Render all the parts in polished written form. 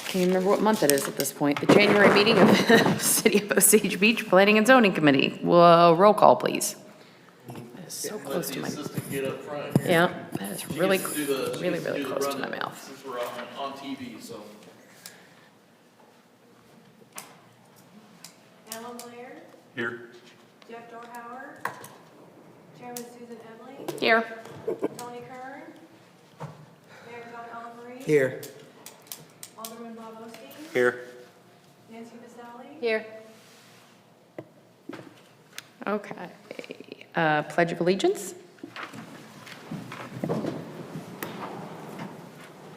Can't even remember what month it is at this point. The January meeting of the City of Osage Beach Planning and Zoning Committee. Well, roll call, please. That is so close to my, Get up front here. yeah, that is really, She gets to do the- really, she gets to really do the close to my rundown mouth. Since we're on TV, so. Alan Blair, Here. Jeff Dorhauer, Chairman Susan Emily, Here. Tony Kern, Mayor John Aldermen, Here. Alderman Bob Osteen, Here. Nancy Vasali, Here. Okay. Pledge of Allegiance.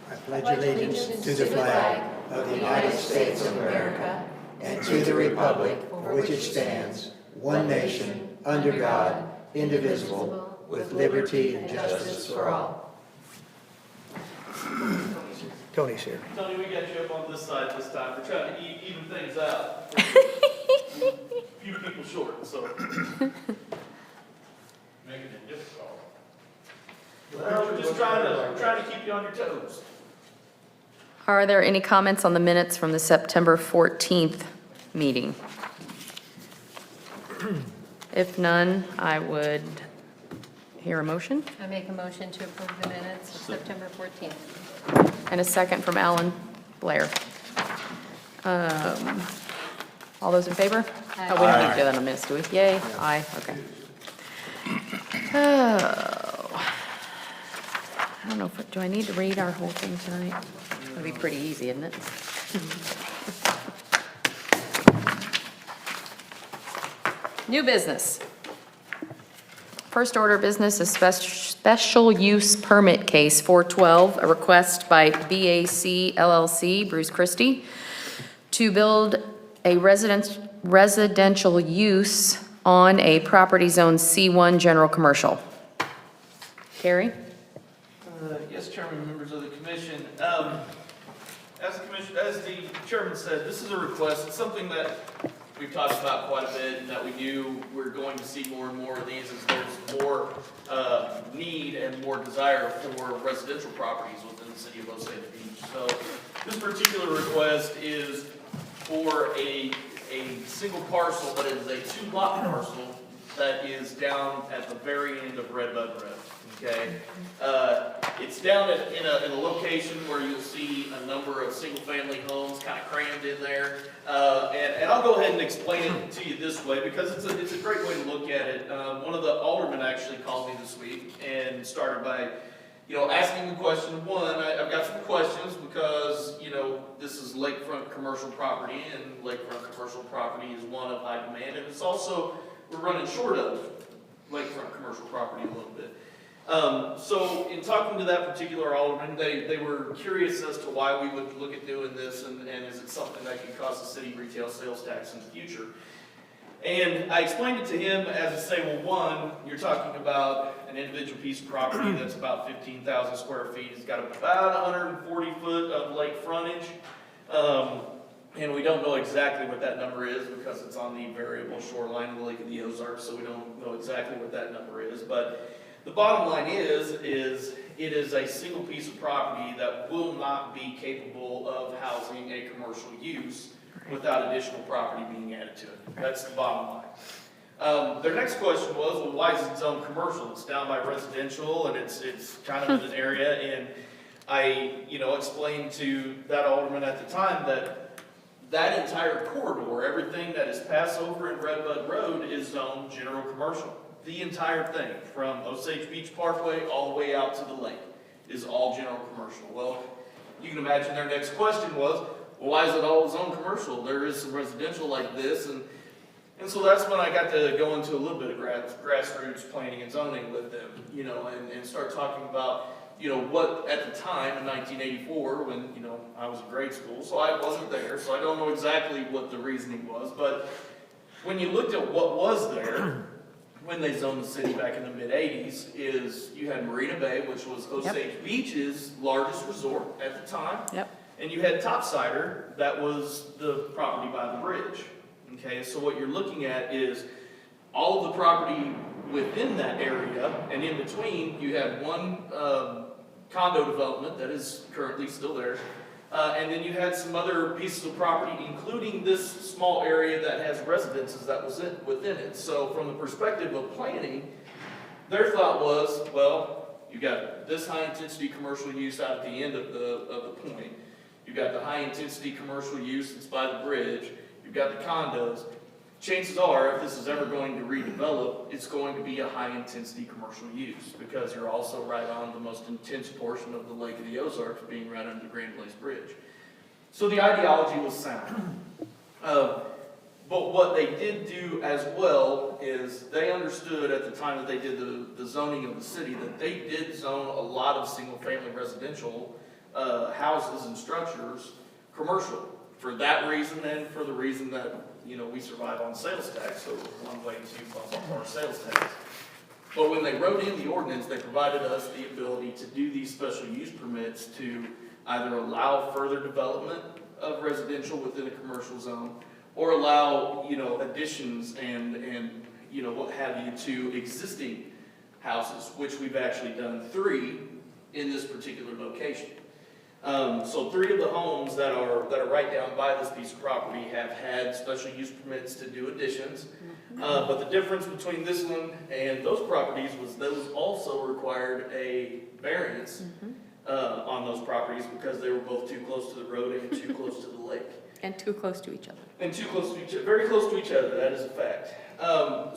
I pledge allegiance to the flag of the United States of America and to the republic for which it stands, one nation, under God, indivisible, with liberty and justice for all. Tony's here. Tony, we got you up on this side this time. We're trying to even things out. Few people short, so. Making it difficult. Well, we're just trying to keep you on your toes. Are there any comments on the minutes from the September 14th meeting? If none, I would hear a motion I make a motion to approve the minutes of September 14th. and a second from Alan Blair. All those in favor? Oh, we don't need to do that in a minute, do we? Yay, aye, okay. Oh. I don't know, do I need to read our whole thing tonight? It'll be pretty easy, isn't it? New business. First order of business is special use permit case 412, a request by BAC LLC, Bruce Christie, to build a residential use on a property zone C1 general commercial. Carrie? Yes, Chairman, members of the commission. As the chairman said, this is a request. It's something that we've talked about quite a bit and that we knew we're going to see more and more of these as there's more need and more desire for residential properties within the city of Osage Beach. So this particular request is for a single parcel, but it is a 2-lot parcel that is down at the very end of Redbud Road. Okay, it's down in a location where you'll see a number of single-family homes kind of crammed in there, and I'll go ahead and explain it to you this way because it's a great way to look at it. One of the aldermen actually called me this week and started by, asking the question. One, I've got some questions because this is lakefront commercial property, and lakefront commercial property is one of high demand, and it's also we're running short of lakefront commercial property a little bit. So in talking to that particular alderman, they were curious as to why we would look at doing this and is it something that can cost the city retail sales tax in the future. And I explained it to him as to say, well, one, you're talking about an individual piece of property that's about 15,000 square feet. It's got about 140 foot of lake frontage. And we don't know exactly what that number is because it's on the variable shoreline of the Lake of the Ozarks, so we don't know exactly what that number is. But the bottom line is it is a single piece of property that will not be capable of housing a commercial use without additional property being added to it. That's the bottom line. Their next question was, well, why is it zoned commercial? It's down by residential and it's kind of in an area, and I, explained to that alderman at the time that entire corridor, everything that is passed over in Redbud Road is zoned general commercial. The entire thing, from Osage Beach Parkway all the way out to the lake, is all general commercial. Well, you can imagine their next question was, well, why is it all zone commercial? There is some residential like this, and so that's when I got to go into a little bit of grassroots planning and zoning with them, and start talking about, what at the time in 1984, when, I was in grade school, so I wasn't there, so I don't know exactly what the reasoning was, but when you looked at what was there, when they zoned the city back in the mid-'80s, is you had Marina Bay, which was Osage Beach's largest resort at the time. Yep. And you had Topsider, that was the property by the bridge. Okay, so what you're looking at is all of the property within that area, and in between, you have one condo development that is currently still there. And then you had some other pieces of property, including this small area that has residences that was within it. So from the perspective of planning, their thought was, well, you got this high-intensity commercial use out at the end of the point. You've got the high-intensity commercial use that's by the bridge. You've got the condos. Chances are, if this is ever going to redevelop, it's going to be a high-intensity commercial use because you're also right on the most intense portion of the Lake of the Ozarks, being right under the Grand Place Bridge. So the ideology was sound. But what they did do as well is they understood at the time that they did the zoning of the city that they did zone a lot of single-family residential houses and structures commercial. For that reason and for the reason that, you know, we survive on sales tax, so one way to bump up our sales tax. But when they wrote in the ordinance, they provided us the ability to do these special use permits to either allow further development of residential within a commercial zone, or allow, you know, additions and you know, what have you to existing houses, which we've actually done 3 in this particular location. So 3 of the homes that are right down by this piece of property have had special use permits to do additions. But the difference between this one and those properties was those also required a variance on those properties because they were both too close to the road and too close to the lake. And too close to each other. And too close to each other, very close to each other, that is a fact.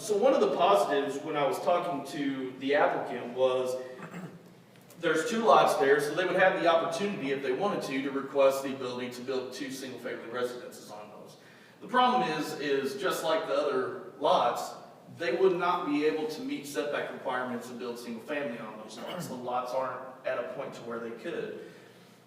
So one of the positives when I was talking to the applicant was there's 2 lots there, so they would have the opportunity, if they wanted to request the ability to build 2 single-family residences on those. The problem is just like the other lots, they would not be able to meet setback requirements and build single-family on those lots. The lots aren't at a point to where they could.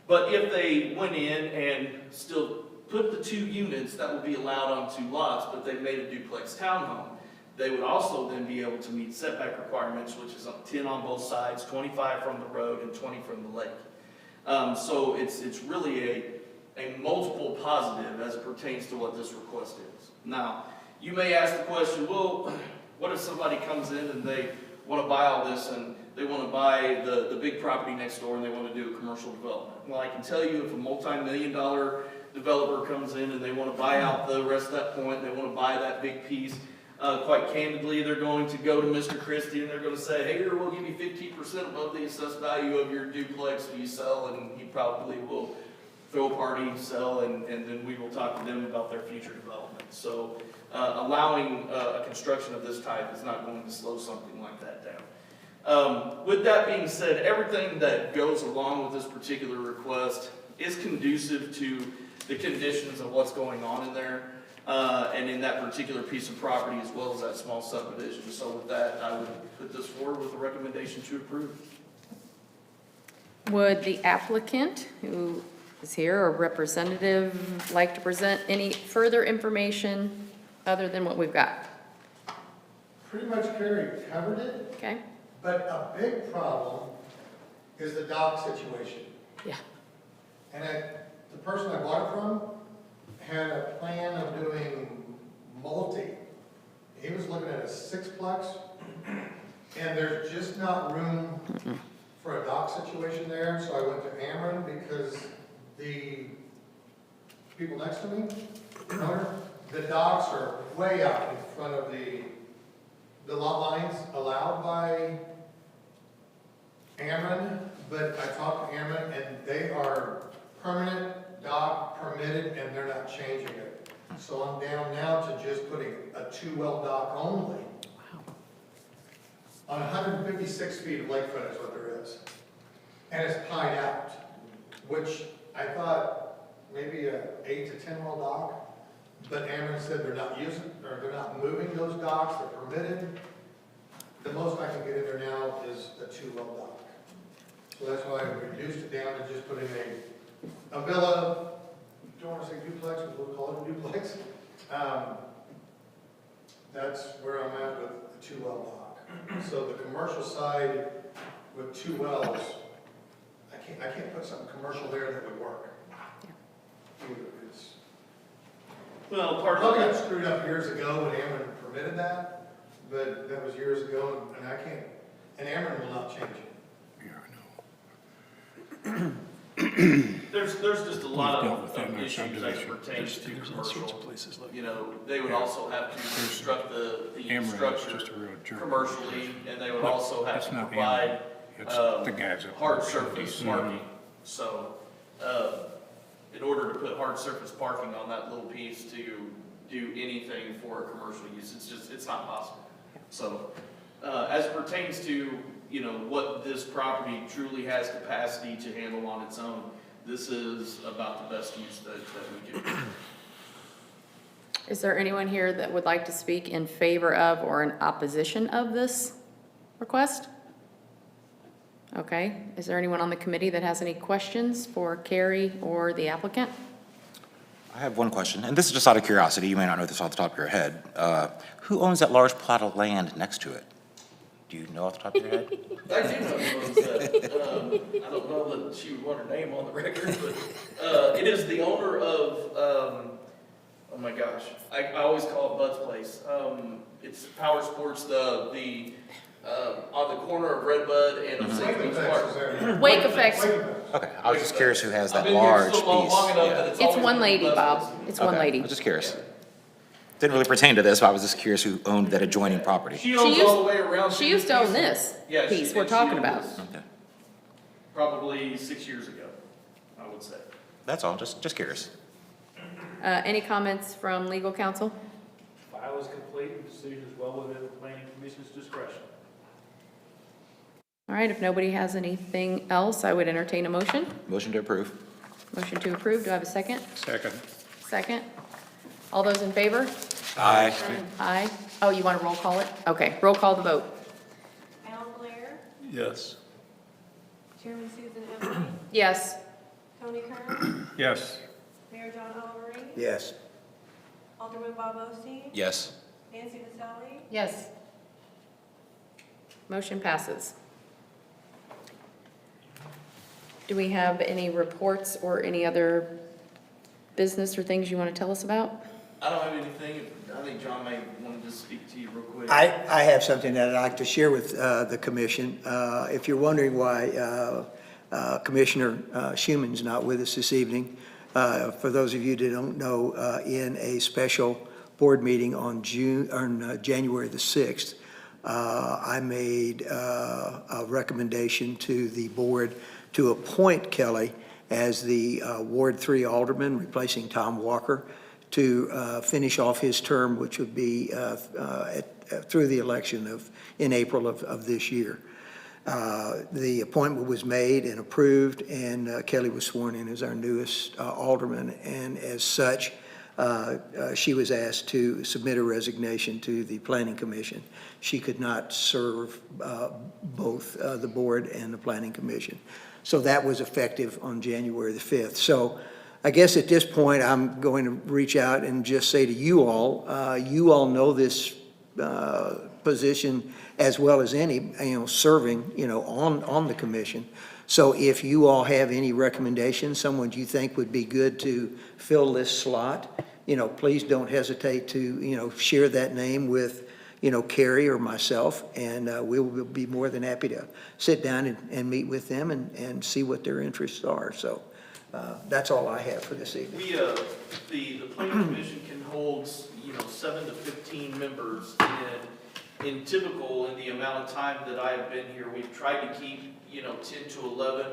But if they went in and still put the 2 units that would be allowed on 2 lots, but they made a duplex townhome, they would also then be able to meet setback requirements, which is 10 on both sides, 25 from the road and 20 from the lake. So it's really a multiple positive as it pertains to what this request is. Now, you may ask the question, well, what if somebody comes in and they want to buy all this and they want to buy the big property next door and they want to do a commercial development? Well, I can tell you if a multi-million-dollar developer comes in and they want to buy out the rest of that point, they want to buy that big piece, quite candidly, they're going to go to Mr. Christie and they're going to say, hey, here, we'll give you 15% above the assessed value of your duplex if you sell, and he probably will throw a party, sell, and then we will talk to them about their future development. So allowing a construction of this type is not going to slow something like that down. With that being said, everything that goes along with this particular request is conducive to the conditions of what's going on in there. And in that particular piece of property as well as that small subdivision. So with that, I would put this forward with a recommendation to approve. Would the applicant, who is here, or representative, like to present any further information other than what we've got? Pretty much Carrie covered it, Okay? but a big problem is the dock situation. Yeah. And the person I bought it from had a plan of doing multi. He was looking at a 6-plex, and there's just not room for a dock situation there, so I went to Ameren because the people next to me, the docks are way out in front of the lot lines allowed by Ameren, but I talked to Ameren and they are permanent dock permitted and they're not changing it. So I'm down now to just putting a 2-well dock only. On 156 feet of lakefront is what there is. And it's pied out, which I thought maybe a 8 to 10-well dock, but Ameren said they're not using, or they're not moving those docks, they're permitted. The most I can get in there now is a 2-well dock. So that's why I reduced it down to just putting a villa, don't want to say duplex, but we'll call it a duplex. That's where I'm at with the 2-well dock. So the commercial side with 2 wells, I can't put something commercial there that would work. It's Well, part of probably got that, screwed up years ago when Ameren permitted that, but that was years ago, and I can't, and Ameren will not change it. there's there's just a lot dealt of with that in our issues as it subdivision. pertains to There's all sorts of commercial. places like You know, they would also have to construct the Amaranth is structure just a real jerk. commercially, and they would But also have it's to not provide, Amaranth. It's the guys up hard there. surface parking. So, in order to put hard surface parking on that little piece to do anything for a commercial use, it's not possible. So, as it pertains to, you know, what this property truly has capacity to handle on its own, this is about the best use that we can. Is there anyone here that would like to speak in favor of or in opposition of this request? Okay, is there anyone on the committee that has any questions for Carrie or the applicant? I have one question, and this is just out of curiosity. You may not know this off the top of your head. Who owns that large plot of land next to it? Do you know off the top of your head? I do know who owns that. I don't know that she would want her name on the record, but it is the owner of, oh my gosh, I always call it Bud's Place. It's Power Sports, on the corner of Red Bud and Osage Beach Park. Wake effects. Okay, I was just curious who has I've that been here large so piece. long enough Yeah. that It's always one been lady, Bud's Bob. Place. It's one Okay, lady. I was just curious. Didn't really pertain to this, but I was just curious who owned that adjoining property. She owns all the way around. She used to own this Yeah, piece she we're did. talking She owned about. this Okay. Probably 6 years ago, I would say. That's all, just curious. Any comments from legal counsel? File is complete, and decision is well within the planning commission's discretion. All right, if nobody has anything else, I would entertain a motion. Motion to approve. Motion to approve, do I have a second? Second. Second. All those in favor? Aye. Aye. Oh, you want to roll call it? Okay, roll call the vote. Alan Blair, Yes. Chairman Susan Emily, Yes. Tony Kern, Yes. Mayor John Albery, Yes. Alderman Bob Osteen, Yes. Nancy Vasali, Yes. Motion passes. Do we have any reports or any other business or things you want to tell us about? I don't have anything. I think John may want to just speak to you real quick. I have something that I'd like to share with the commission. If you're wondering why Commissioner Schumann's not with us this evening, for those of you that don't know, in a special board meeting on January the 6th, I made a recommendation to the board to appoint Kelly as the Ward 3 Alderman, replacing Tom Walker, to finish off his term, which would be through the election in April of this year. The appointment was made and approved, and Kelly was sworn in as our newest alderman, and as such, she was asked to submit a resignation to the Planning Commission. She could not serve both the board and the Planning Commission. So that was effective on January the 5th. So I guess at this point, I'm going to reach out and just say to you all know this position as well as any, serving, on the commission. So if you all have any recommendations, someone you think would be good to fill this slot, please don't hesitate to, share that name with, Carrie or myself, and we will be more than happy to sit down and meet with them and see what their interests are. So that's all I have for this evening. We, the planning commission can hold, 7 to 15 members, and in the amount of time that I have been here, we've tried to keep, 10 to 11,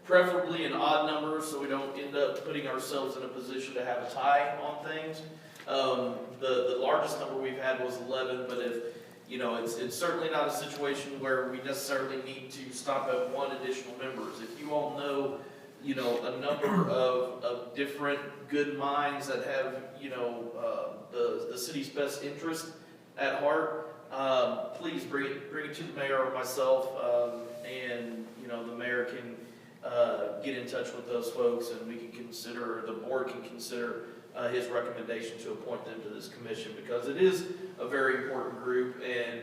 preferably an odd number, so we don't end up putting ourselves in a position to have a tie on things. The largest number we've had was 11, but if, it's certainly not a situation where we necessarily need to stop at one additional members. If you all know, a number of different good minds that have, the city's best interest at heart, please bring it to the mayor or myself, and, the mayor can get in touch with those folks, and we can consider, or the board can consider his recommendation to appoint them to this commission, because it is a very important group, and,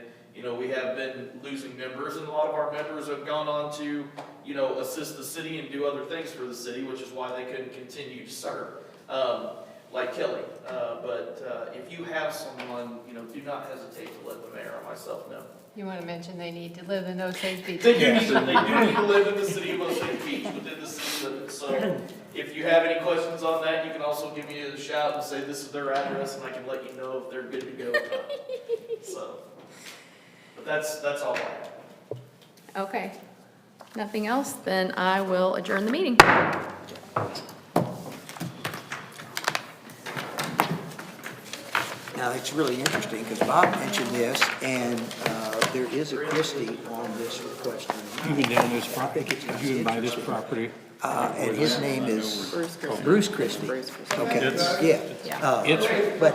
we have been losing members, and a lot of our members have gone on to, assist the city and do other things for the city, which is why they couldn't continue to serve, like Kelly. But if you have someone, do not hesitate to let the mayor or myself know. You want to mention they need to live in Osage Beach. They do need to live in the city of Osage Beach, within the city limits. So if you have any questions on that, you can also give me a shout and say this is their address, and I can let you know if they're good to go or not. So, but that's all I have. Okay. Nothing else? Then I will adjourn the meeting. Now, it's really interesting, because Bob mentioned this, and there is a Christie on this request. Even down this property, I think it's even by this property. And his name is Bruce Christie. Bruce Christie. Bruce Christie. Okay, It's- yeah. Yeah. It's But